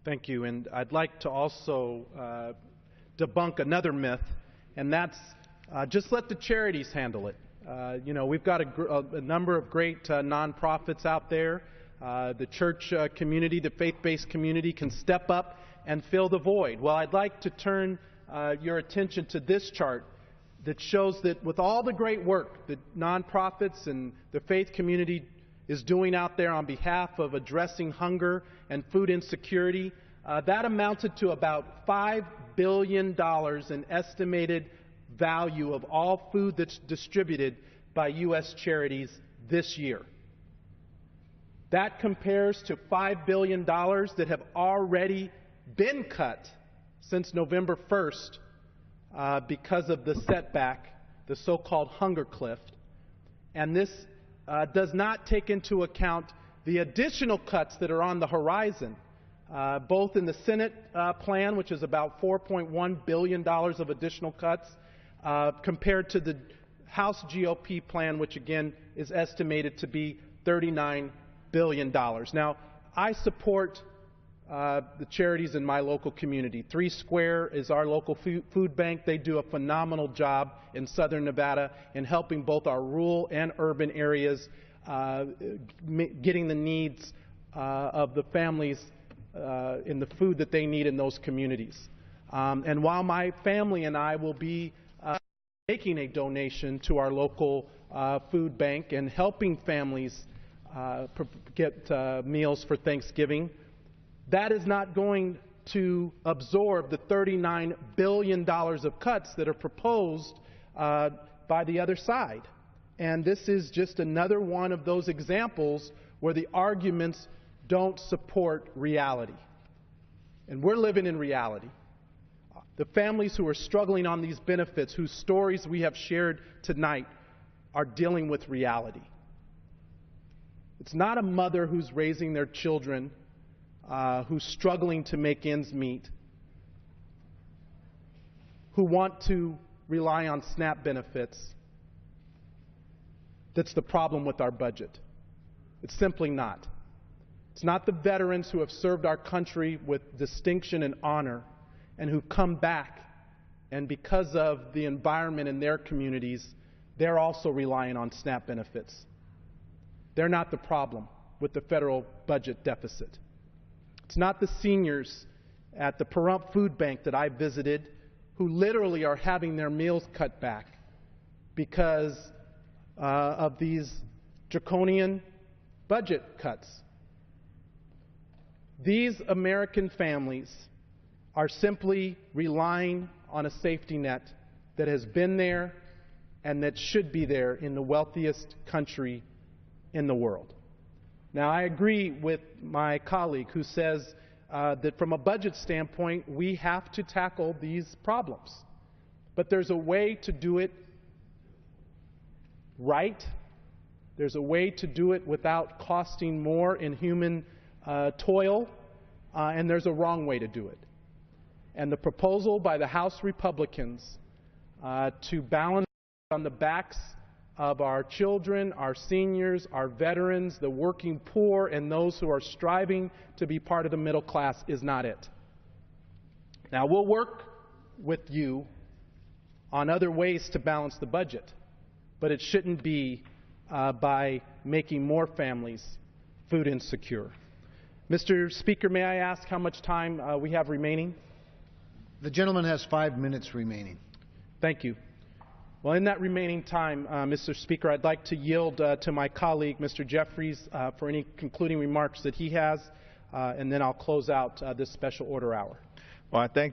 Thank you. And I'd like to also debunk another myth, and that's just let the charities handle it. We've got a number of great nonprofits out there. The church community, the faith-based community can step up and fill the void. Well, I'd like to turn your attention to this chart that shows that with all the great work that nonprofits and the faith community is doing out there on behalf of addressing hunger and food insecurity, that amounted to about $5 billion in estimated value of all food that's distributed by U.S. charities this year. That compares to $5 billion that have already been cut since November 1st because of the setback, the so-called hunger cliff. And this does not take into account the additional cuts that are on the horizon, both in the Senate plan, which is about $4.1 billion of additional cuts, compared to the House GOP plan, which again is estimated to be $39 billion. Now, I support the charities in my local community. 3 Square is our local food bank. They do a phenomenal job in southern Nevada in helping both our rural and urban areas getting the needs of the families in the food that they need in those communities. And while my family and I will be making a donation to our local food bank and helping families get meals for Thanksgiving, that is not going to absorb the $39 billion of cuts that are proposed by the other side. And this is just another one of those examples where the arguments don't support reality. And we're living in reality. The families who are struggling on these benefits, whose stories we have shared tonight, are dealing with reality. It's not a mother who's raising their children who's struggling to make ends meet, who want to rely on SNAP benefits. That's the problem with our budget. It's simply not. It's not the veterans who have served our country with distinction and honor and who come back, and because of the environment in their communities, they're also relying on SNAP benefits. They're not the problem with the federal budget deficit. It's not the seniors at the Pahrump Food Bank that I visited who literally are having their meals cut back because of these draconian budget cuts. These American families are simply relying on a safety net that has been there and that should be there in the wealthiest country in the world. Now, I agree with my colleague who says that from a budget standpoint, we have to tackle these problems. But there's a way to do it right. There's a way to do it without costing more in human toil, and there's a wrong way to do it. And the proposal by the House Republicans to balance on the backs of our children, our seniors, our veterans, the working poor, and those who are striving to be part of the middle class is not it. Now, we'll work with you on other ways to balance the budget, but it shouldn't be by making more families food insecure. Mr. Speaker, may I ask how much time we have remaining? The gentleman has 5 minutes remaining. Thank you. Well, in that remaining time, Mr. Speaker, I'd like to yield to my colleague, Mr. Jeffries, for any concluding remarks that he has, and then I'll close out this special order hour. Well, I thank